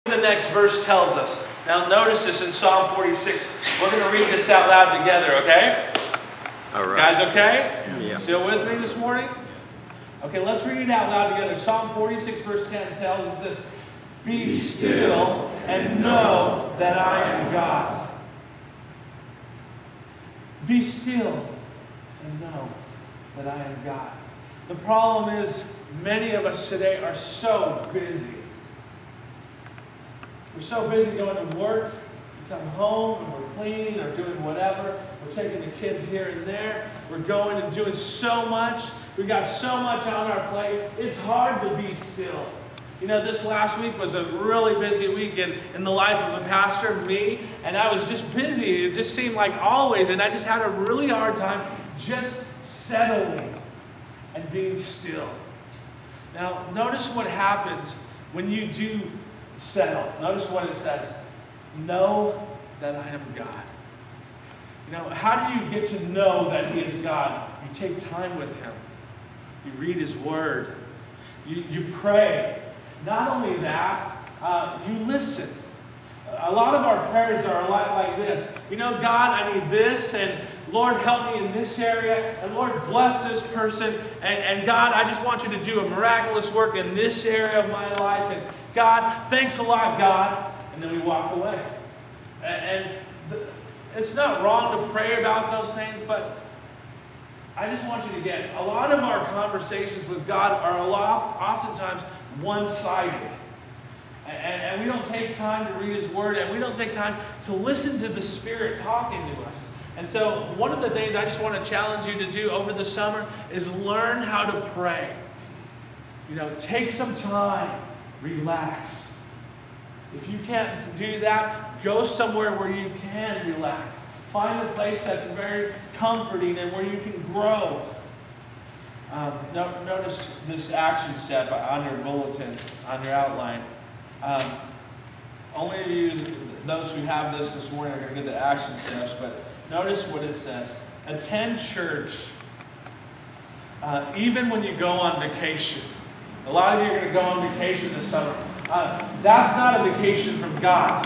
The next verse tells us. Now notice this in Psalm 46. We're going to read this out loud together, okay? All right. Guys, okay? Yeah. Still with me this morning? Okay, let's read it out loud together. Psalm 46 verse 10 tells us this. Be still and know that I am God. Be still and know that I am God. The problem is many of us today are so busy. We're so busy going to work, we come home and we're cleaning or doing whatever. We're taking the kids here and there. We're going and doing so much. We've got so much on our plate. It's hard to be still. You know, this last week was a really busy week in the life of a pastor, me, and I was just busy. It just seemed like always, and I just had a really hard time just settling and being still. Now, notice what happens when you do settle. Notice what it says. Know that I am God. You know, how do you get to know that He is God? You take time with Him. You read His Word. You pray. Not only that, you listen. A lot of our prayers are a lot like this. You know, God, I need this, and Lord, help me in this area, and Lord, bless this person, and God, I just want you to do a miraculous work in this area of my life, and God, thanks a lot, God, and then we walk away. And it's not wrong to pray about those things, but I just want you to get, a lot of our conversations with God are oftentimes one-sided. And we don't take time to read His Word, and we don't take time to listen to the Spirit talking to us. And so one of the things I just want to challenge you to do over the summer is learn how to pray. You know, take some time, relax. If you can't do that, go somewhere where you can relax. Find a place that's very comforting and where you can grow. Notice this action step on your bulletin, on your outline. Only of you, those who have this morning, are going to get the action steps, but notice what it says. Attend church even when you go on vacation. A lot of you are going to go on vacation this summer. That's not a vacation from God.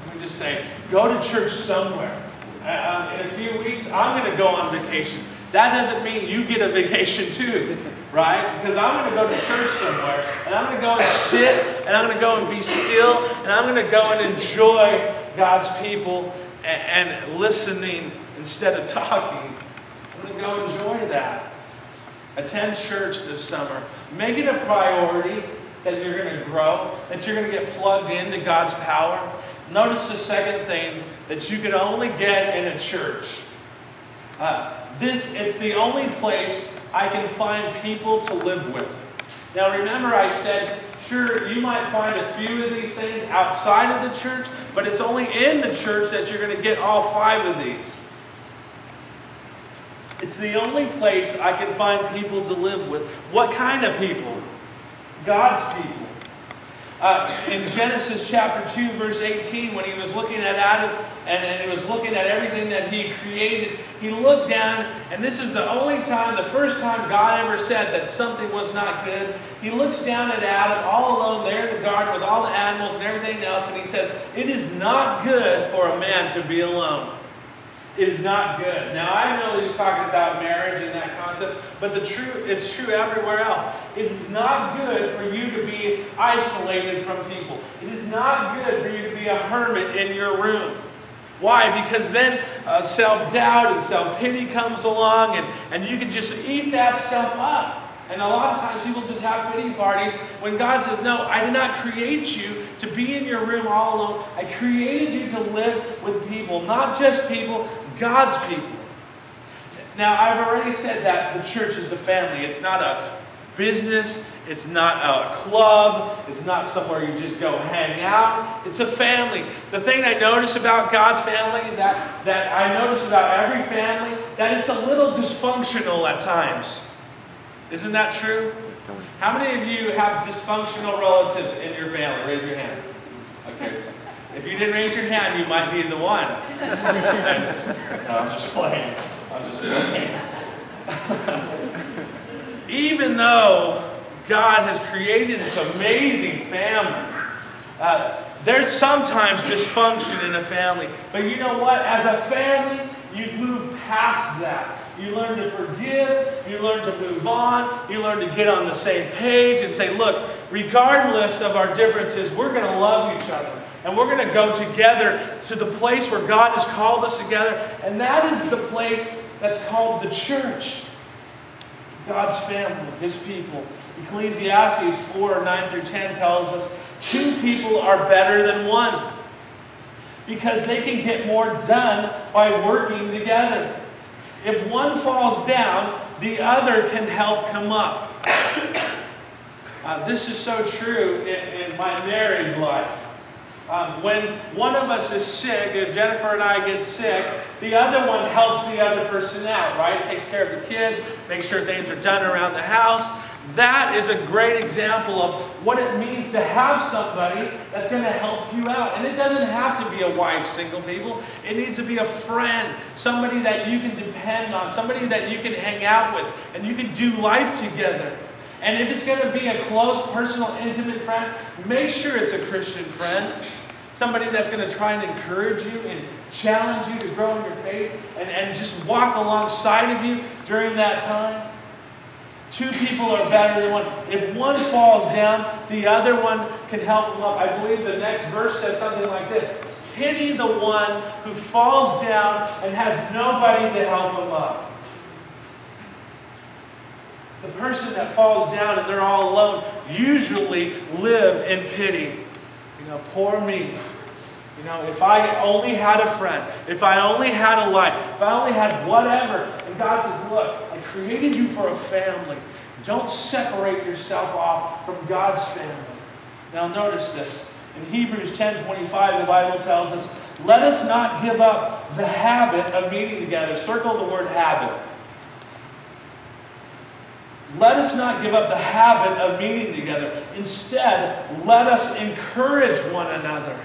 Let me just say, go to church somewhere. In a few weeks, I'm going to go on vacation. That doesn't mean you get a vacation too, right? Because I'm going to go to church somewhere, and I'm going to go and sit, and I'm going to go and be still, and I'm going to go and enjoy God's people and listening instead of talking. I'm going to go enjoy that. Attend church this summer. Make it a priority that you're going to grow, that you're going to get plugged into God's power. Notice the second thing that you can only get in a church. It's the only place I can find people to live with. Now remember I said, sure, you might find a few of these things outside of the church, but it's only in the church that you're going to get all 5 of these. It's the only place I can find people to live with. What kind of people? God's people. In Genesis chapter 2, verse 18, when He was looking at Adam and He was looking at everything that He created, He looked down, and this is the only time, the first time God ever said that something was not good. He looks down at Adam all alone there in the garden with all the animals and everything else, and He says, it is not good for a man to be alone. It is not good. Now, I know He was talking about marriage and that concept, but it's true everywhere else. It is not good for you to be isolated from people. It is not good for you to be a hermit in your room. Why? Because then self-doubt and self-pity comes along, and you can just eat that stuff up. And a lot of times people just have pity parties when God says, no, I did not create you to be in your room all alone. I created you to live with people, not just people, God's people. Now, I've already said that the church is a family. It's not a business. It's not a club. It's not somewhere you just go hang out. It's a family. The thing I notice about God's family, that I notice about every family, that it's a little dysfunctional at times. Isn't that true? How many of you have dysfunctional relatives in your family? Raise your hand. Okay. If you didn't raise your hand, you might be the one. No, I'm just playing. I'm just playing. Even though God has created this amazing family, There's sometimes dysfunction in a family. But you know what? As a family, you move past that. You learn to forgive. You learn to move on. You learn to get on the same page and say, look, regardless of our differences, we're going to love each other. And we're going to go together to the place where God has called us together. And that is the place that's called the church. God's family, His people. Ecclesiastes 4:9-10 tells us, 2 people are better than 1, because they can get more done by working together. If one falls down, the other can help him up. This is so true in my married life. When one of us is sick, if Jennifer and I get sick, the other one helps the other person out, right? Takes care of the kids, makes sure things are done around the house. That is a great example of what it means to have somebody that's going to help you out. And it doesn't have to be a wife, single people. It needs to be a friend, somebody that you can depend on, somebody that you can hang out with, and you can do life together. And if it's going to be a close, personal, intimate friend, make sure it's a Christian friend. Somebody that's going to try and encourage you and challenge you to grow in your faith and just walk alongside of you during that time. 2 people are better than 1. If one falls down, the other one can help him up. I believe the next verse says something like this. Pity the one who falls down and has nobody to help him up. The person that falls down and they're all alone usually live in pity. You know, poor me. You know, if I only had a friend, if I only had a life, if I only had whatever. And God says, look, I created you for a family. Don't separate yourself off from God's family. Now notice this. In Hebrews 10:25, the Bible tells us, let us not give up the habit of meeting together. Circle the word habit. Let us not give up the habit of meeting together. Instead, let us encourage one another.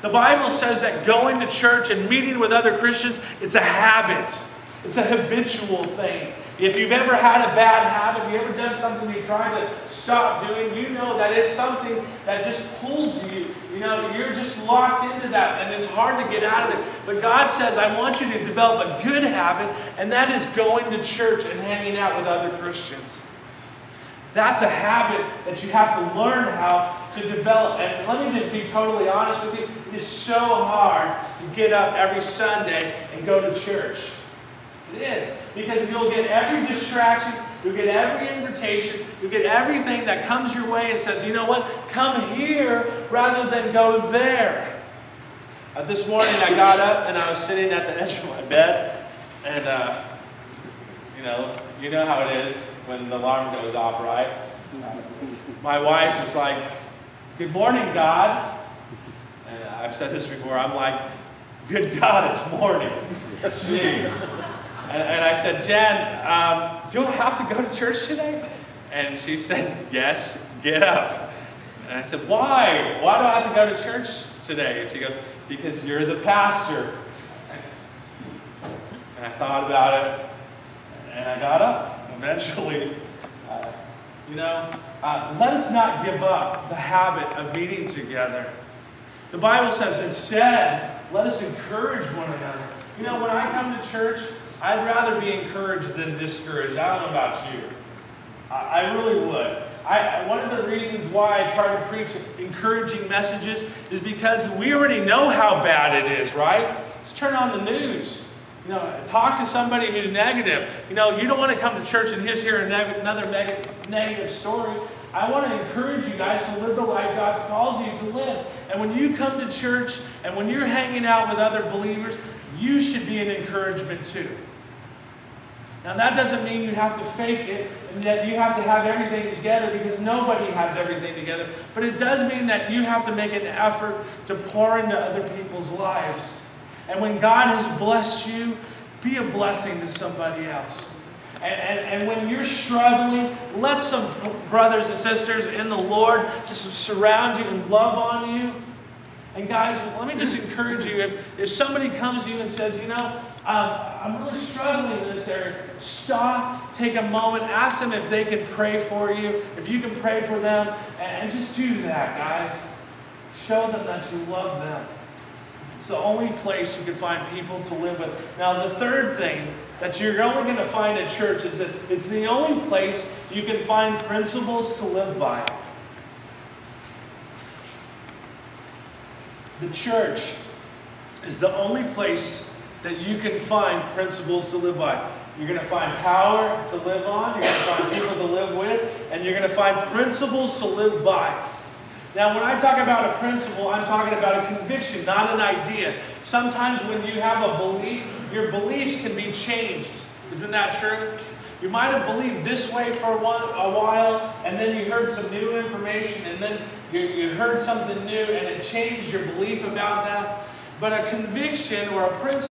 The Bible says that going to church and meeting with other Christians, it's a habit. It's a habitual thing. If you've ever had a bad habit, you ever done something you tried to stop doing, you know that it's something that just pulls you. You know, you're just locked into that, and it's hard to get out of it. But God says, I want you to develop a good habit, and that is going to church and hanging out with other Christians. That's a habit that you have to learn how to develop. And let me just be totally honest with you. It is so hard to get up every Sunday and go to church. It is. Because you'll get every distraction, you'll get every invitation, you'll get everything that comes your way and says, you know what, come here rather than go there. This morning I got up and I was sitting at the edge of my bed, and you know how it is when the alarm goes off, right? My wife is like, good morning, God. And I've said this before, I'm like, good God, it's morning. Jeez. And I said, Jen, do I have to go to church today? And she said, yes, get up. And I said, why? Why do I have to go to church today? And she goes, because you're the pastor. And I thought about it, and I got up. Eventually, let us not give up the habit of meeting together. The Bible says, instead, let us encourage one another. You know, when I come to church, I'd rather be encouraged than discouraged. I don't know about you. I really would. One of the reasons why I try to preach encouraging messages is because we already know how bad it is, right? Just turn on the news. You know, talk to somebody who's negative. You know, you don't want to come to church and just hear another negative story. I want to encourage you guys to live the life God's called you to live. And when you come to church and when you're hanging out with other believers, you should be an encouragement too. Now that doesn't mean you have to fake it and that you have to have everything together, because nobody has everything together. But it does mean that you have to make an effort to pour into other people's lives. And when God has blessed you, be a blessing to somebody else. And when you're struggling, let some brothers and sisters in the Lord just surround you and love on you. And guys, let me just encourage you, if somebody comes to you and says, you know, I'm really struggling in this area, stop, take a moment, ask them if they can pray for you, if you can pray for them, and just do that, guys. Show them that you love them. It's the only place you can find people to live with. Now, the third thing that you're only going to find at church is this. It's the only place you can find principles to live by. The church is the only place that you can find principles to live by. You're going to find power to live on, you're going to find people to live with, and you're going to find principles to live by. Now, when I talk about a principle, I'm talking about a conviction, not an idea. Sometimes when you have a belief, your beliefs can be changed. Isn't that true? You might have believed this way for a while, and then you heard some new information, and then you heard something new, and it changed your belief about that. But a conviction or a principle